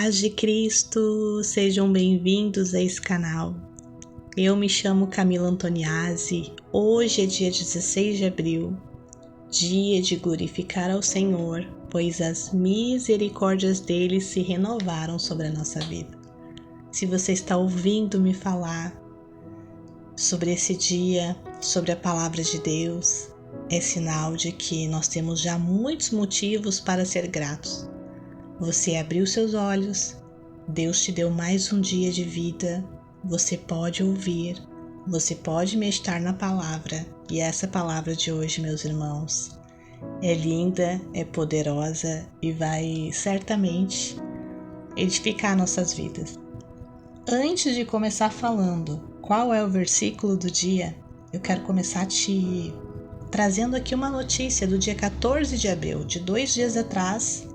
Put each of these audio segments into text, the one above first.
paz de Cristo, sejam bem-vindos a esse canal. Eu me chamo Camila Antoniazzi, hoje é dia 16 de abril, dia de glorificar ao Senhor, pois as misericórdias dele se renovaram sobre a nossa vida. Se você está ouvindo me falar sobre esse dia, sobre a palavra de Deus, é sinal de que nós temos já muitos motivos para ser gratos. Você abriu seus olhos, Deus te deu mais um dia de vida, você pode ouvir, você pode meditar na palavra, e essa palavra de hoje, meus irmãos, é linda, é poderosa e vai certamente edificar nossas vidas. Antes de começar falando qual é o versículo do dia, eu quero começar te trazendo aqui uma notícia do dia 14 de abril, de 2 dias atrás,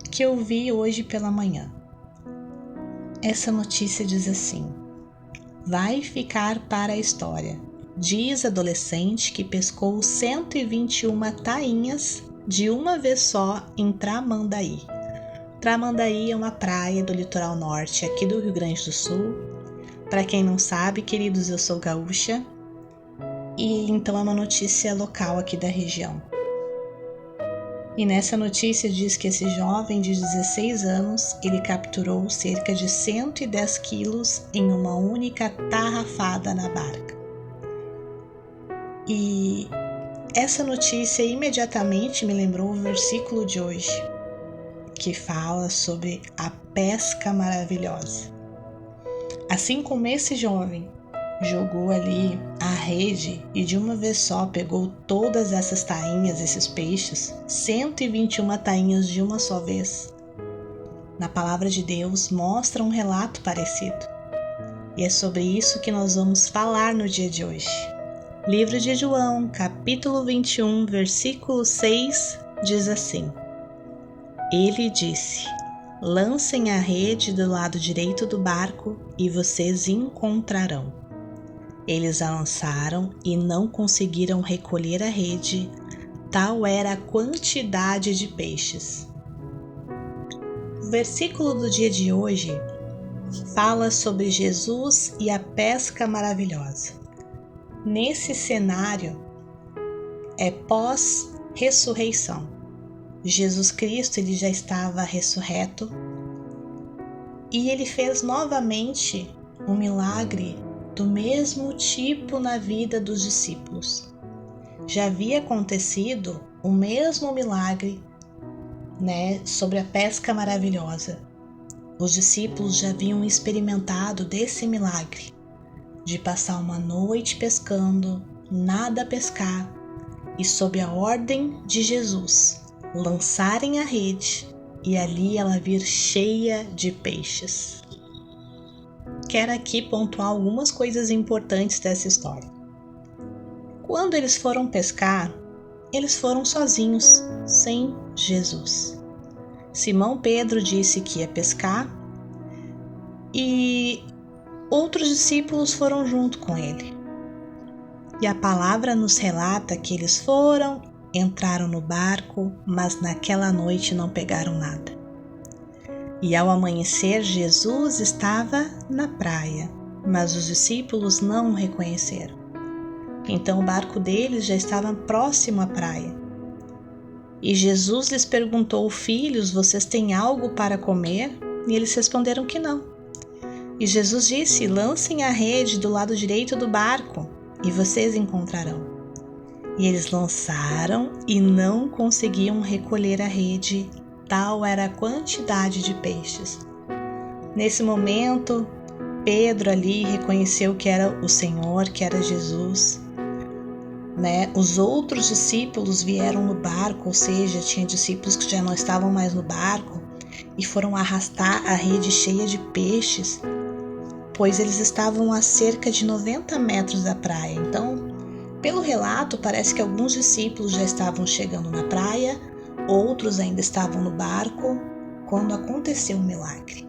que eu vi hoje pela manhã. Essa notícia diz assim: vai ficar para a história. Diz adolescente que pescou 121 tainhas de uma vez só em Tramandaí. Tramandaí é uma praia do litoral norte aqui do Rio Grande do Sul. Para quem não sabe, queridos, eu sou gaúcha e então é uma notícia local aqui da região. E nessa notícia diz que esse jovem de 16 anos, ele capturou cerca de 110 quilos em uma única tarrafada na barca. E essa notícia imediatamente me lembrou o versículo de hoje, que fala sobre a pesca maravilhosa. Assim como esse jovem jogou ali a rede e de uma vez só pegou todas essas tainhas, esses peixes, 121 tainhas de uma só vez. Na palavra de Deus mostra um relato parecido. E é sobre isso que nós vamos falar no dia de hoje. Livro de João, capítulo 21, versículo 6, diz assim: Ele disse: lancem a rede do lado direito do barco e vocês encontrarão. Eles a lançaram e não conseguiram recolher a rede, tal era a quantidade de peixes. O versículo do dia de hoje fala sobre Jesus e a pesca maravilhosa. Nesse cenário é pós-ressurreição. Jesus Cristo ele já estava ressurreto e ele fez novamente um milagre do mesmo tipo na vida dos discípulos. Já havia acontecido o mesmo milagre, sobre a pesca maravilhosa. Os discípulos já haviam experimentado desse milagre, de passar uma noite pescando, nada pescar, e sob a ordem de Jesus, lançarem a rede e ali ela vir cheia de peixes. Quero aqui pontuar algumas coisas importantes dessa história. Quando eles foram pescar, eles foram sozinhos, sem Jesus. Simão Pedro disse que ia pescar e outros discípulos foram junto com ele. E a palavra nos relata que eles foram, entraram no barco, mas naquela noite não pegaram nada. E ao amanhecer, Jesus estava na praia, mas os discípulos não o reconheceram. Então o barco deles já estava próximo à praia. E Jesus lhes perguntou: filhos, vocês têm algo para comer? E eles responderam que não. E Jesus disse: lancem a rede do lado direito do barco e vocês encontrarão. E eles lançaram e não conseguiam recolher a rede, tal era a quantidade de peixes. Nesse momento, Pedro ali reconheceu que era o Senhor, que era Jesus. Os outros discípulos vieram no barco, ou seja, tinha discípulos que já não estavam mais no barco e foram arrastar a rede cheia de peixes, pois eles estavam a cerca de 90 metros da praia. Então, pelo relato, parece que alguns discípulos já estavam chegando na praia, outros ainda estavam no barco quando aconteceu o milagre.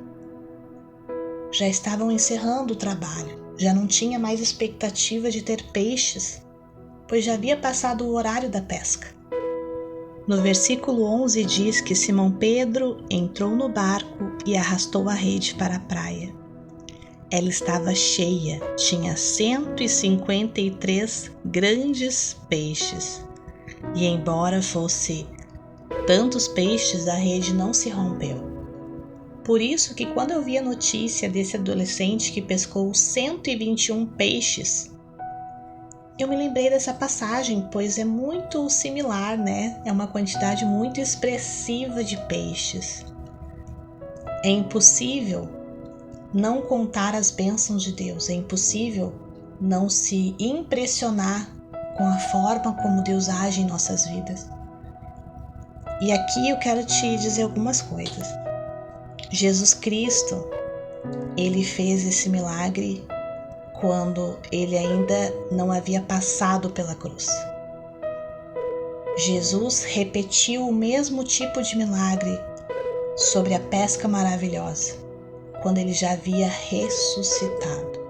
Já estavam encerrando o trabalho, já não tinha mais expectativa de ter peixes, pois já havia passado o horário da pesca. No versículo 11 diz que Simão Pedro entrou no barco e arrastou a rede para a praia. Ela estava cheia, tinha 153 grandes peixes. E embora fosse tantos peixes, a rede não se rompeu. Por isso que quando eu vi a notícia desse adolescente que pescou 121 peixes, eu me lembrei dessa passagem, pois é muito similar, né? É uma quantidade muito expressiva de peixes. É impossível não contar as bênçãos de Deus, é impossível não se impressionar com a forma como Deus age em nossas vidas. E aqui eu quero te dizer algumas coisas. Jesus Cristo, ele fez esse milagre quando ele ainda não havia passado pela cruz. Jesus repetiu o mesmo tipo de milagre sobre a pesca maravilhosa, quando ele já havia ressuscitado.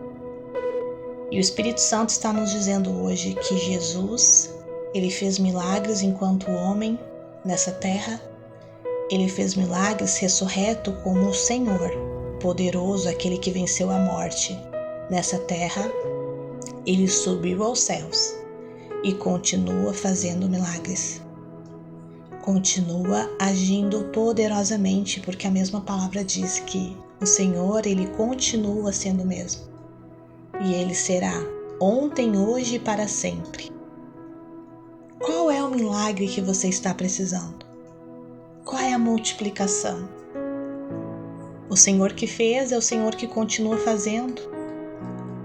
E o Espírito Santo está nos dizendo hoje que Jesus, ele fez milagres enquanto homem nessa terra. Ele fez milagres ressurreto como o Senhor, poderoso, aquele que venceu a morte. Nessa terra, ele subiu aos céus e continua fazendo milagres. Continua agindo poderosamente, porque a mesma palavra diz que o Senhor, ele continua sendo o mesmo. E ele será ontem, hoje e para sempre. Qual é o milagre que você está precisando? Qual é a multiplicação? O Senhor que fez é o Senhor que continua fazendo.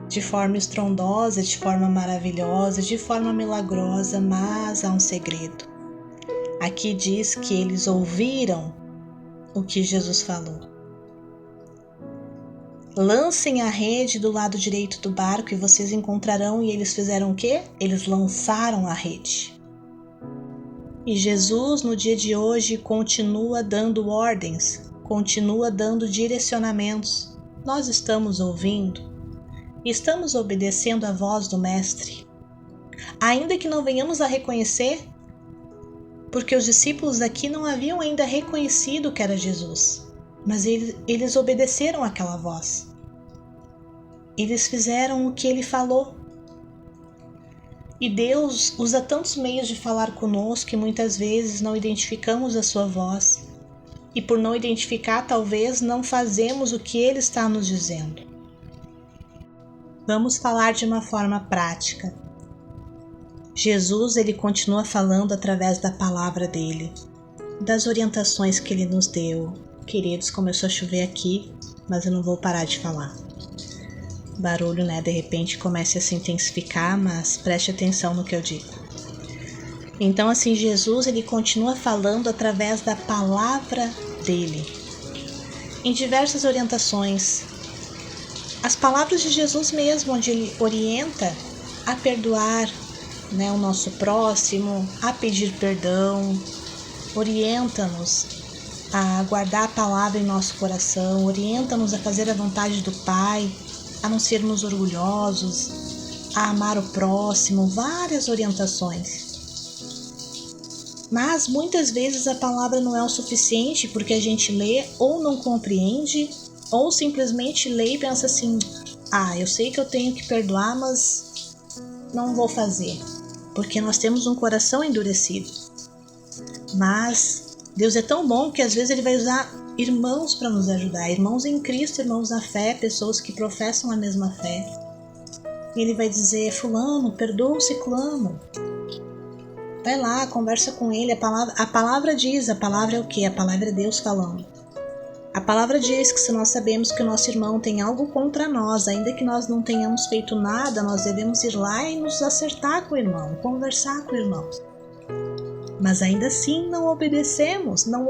De forma estrondosa, de forma maravilhosa, de forma milagrosa, mas há um segredo. Aqui diz que eles ouviram o que Jesus falou. Lancem a rede do lado direito do barco e vocês encontrarão. E eles fizeram o quê? Eles lançaram a rede. E Jesus, no dia de hoje, continua dando ordens, continua dando direcionamentos. Nós estamos ouvindo, estamos obedecendo a voz do Mestre. Ainda que não venhamos a reconhecer, porque os discípulos aqui não haviam ainda reconhecido que era Jesus, mas eles obedeceram àquela voz. Eles fizeram o que ele falou. E Deus usa tantos meios de falar conosco que muitas vezes não identificamos a sua voz. E por não identificar, talvez não fazemos o que ele está nos dizendo. Vamos falar de uma forma prática. Jesus, ele continua falando através da palavra dele, das orientações que ele nos deu. Queridos, começou a chover aqui, mas eu não vou parar de falar. O barulho, né, de repente começa a se intensificar, mas preste atenção no que eu digo. Então, assim, Jesus, ele continua falando através da palavra dele, em diversas orientações. As palavras de Jesus mesmo, onde ele orienta a perdoar, né, o nosso próximo, a pedir perdão, orienta-nos a guardar a palavra em nosso coração, orienta-nos a fazer a vontade do Pai, a não sermos orgulhosos, a amar o próximo, várias orientações. Mas muitas vezes a palavra não é o suficiente porque a gente lê ou não compreende, ou simplesmente lê e pensa assim: eu sei que eu tenho que perdoar, mas não vou fazer, porque nós temos um coração endurecido. Mas Deus é tão bom que às vezes ele vai usar irmãos para nos ajudar, irmãos em Cristo, irmãos na fé, pessoas que professam a mesma fé. E ele vai dizer: fulano, perdoa o ciclano. Vai lá, conversa com ele. A palavra diz, a palavra é o quê? A palavra é Deus falando. A palavra diz que se nós sabemos que o nosso irmão tem algo contra nós, ainda que nós não tenhamos feito nada, nós devemos ir lá e nos acertar com o irmão, conversar com o irmão. Mas ainda assim não obedecemos, não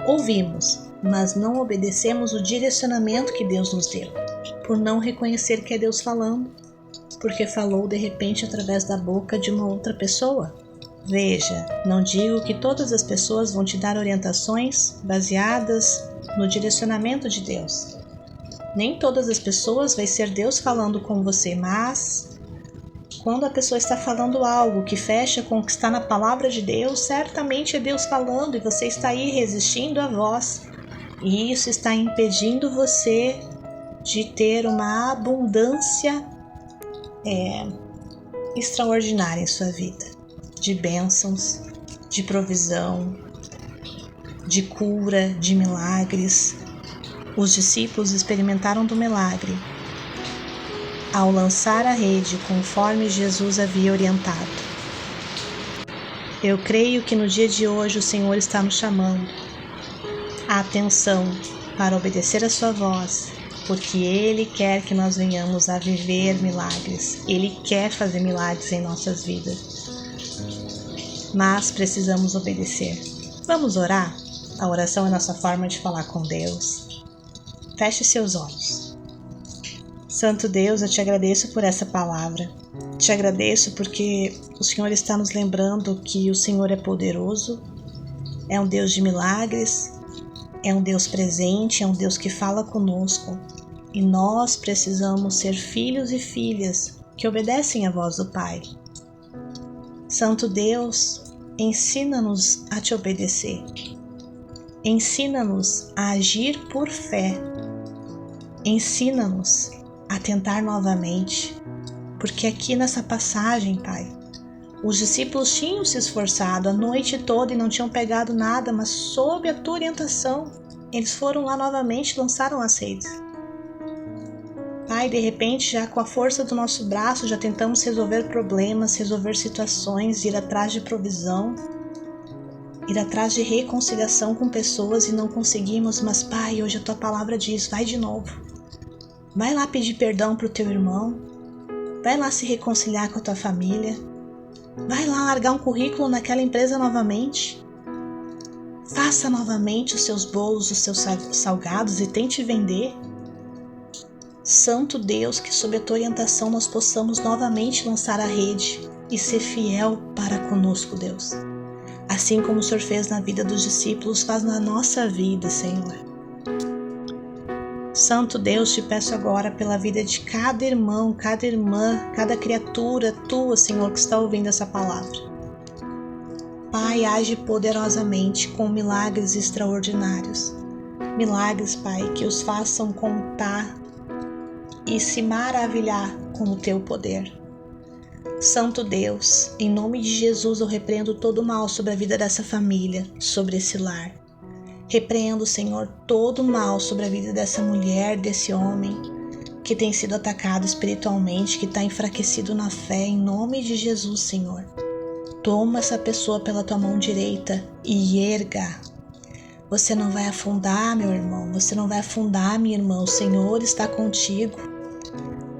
ouvimos, mas não obedecemos o direcionamento que Deus nos deu, por não reconhecer que é Deus falando, porque falou de repente através da boca de uma outra pessoa. Veja, não digo que todas as pessoas vão te dar orientações baseadas no direcionamento de Deus. Nem todas as pessoas vai ser Deus falando com você, mas quando a pessoa está falando algo que fecha com o que está na palavra de Deus, certamente é Deus falando e você está aí resistindo à voz. E isso está impedindo você de ter uma abundância extraordinária em sua vida, de bênçãos, de provisão, de cura, de milagres. Os discípulos experimentaram do milagre ao lançar a rede conforme Jesus havia orientado. Eu creio que no dia de hoje o Senhor está nos chamando a atenção para obedecer a sua voz, porque Ele quer que nós venhamos a viver milagres. Ele quer fazer milagres em nossas vidas, mas precisamos obedecer. Vamos orar? A oração é nossa forma de falar com Deus. Feche seus olhos. Santo Deus, eu te agradeço por essa palavra. Te agradeço porque o Senhor está nos lembrando que o Senhor é poderoso, é um Deus de milagres, é um Deus presente, é um Deus que fala conosco. E nós precisamos ser filhos e filhas que obedecem à voz do Pai. Santo Deus, ensina-nos a te obedecer. Ensina-nos a agir por fé. Ensina-nos a tentar novamente, porque aqui nessa passagem, Pai, os discípulos tinham se esforçado a noite toda e não tinham pegado nada, mas sob a tua orientação, eles foram lá novamente e lançaram as redes. Pai, de repente, já com a força do nosso braço, já tentamos resolver problemas, resolver situações, ir atrás de provisão, ir atrás de reconciliação com pessoas e não conseguimos, mas Pai, hoje a tua palavra diz, vai de novo. Vai lá pedir perdão para o teu irmão, vai lá se reconciliar com a tua família, vai lá largar um currículo naquela empresa novamente, faça novamente os seus bolos, os seus salgados e tente vender. Santo Deus, que sob a tua orientação nós possamos novamente lançar a rede e ser fiel para conosco, Deus. Assim como o Senhor fez na vida dos discípulos, faz na nossa vida, Senhor. Santo Deus, te peço agora pela vida de cada irmão, cada irmã, cada criatura tua, Senhor, que está ouvindo essa palavra. Pai, age poderosamente com milagres extraordinários. Milagres, Pai, que os façam contar e se maravilhar com o teu poder. Santo Deus, em nome de Jesus eu repreendo todo o mal sobre a vida dessa família, sobre esse lar. Repreendo, Senhor, todo o mal sobre a vida dessa mulher, desse homem que tem sido atacado espiritualmente, que está enfraquecido na fé, em nome de Jesus, Senhor. Toma essa pessoa pela tua mão direita e erga. Você não vai afundar, meu irmão, você não vai afundar, minha irmã, o Senhor está contigo.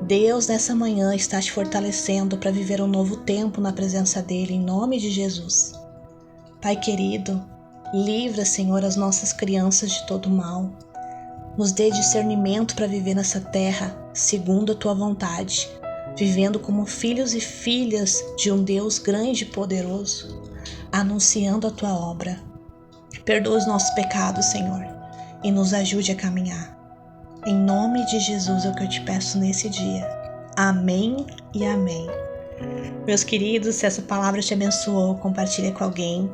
Deus nessa manhã está te fortalecendo para viver um novo tempo na presença dEle, em nome de Jesus. Pai querido, livra, Senhor, as nossas crianças de todo mal. Nos dê discernimento para viver nessa terra, segundo a tua vontade, vivendo como filhos e filhas de um Deus grande e poderoso, anunciando a tua obra. Perdoa os nossos pecados, Senhor, e nos ajude a caminhar. Em nome de Jesus é o que eu te peço nesse dia. Amém e amém. Meus queridos, se essa palavra te abençoou, compartilha com alguém.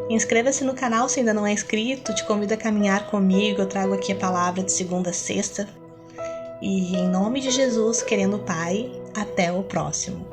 Inscreva-se no canal se ainda não é inscrito, te convido a caminhar comigo, eu trago aqui a palavra de segunda a sexta. E em nome de Jesus, querendo o Pai, até o próximo.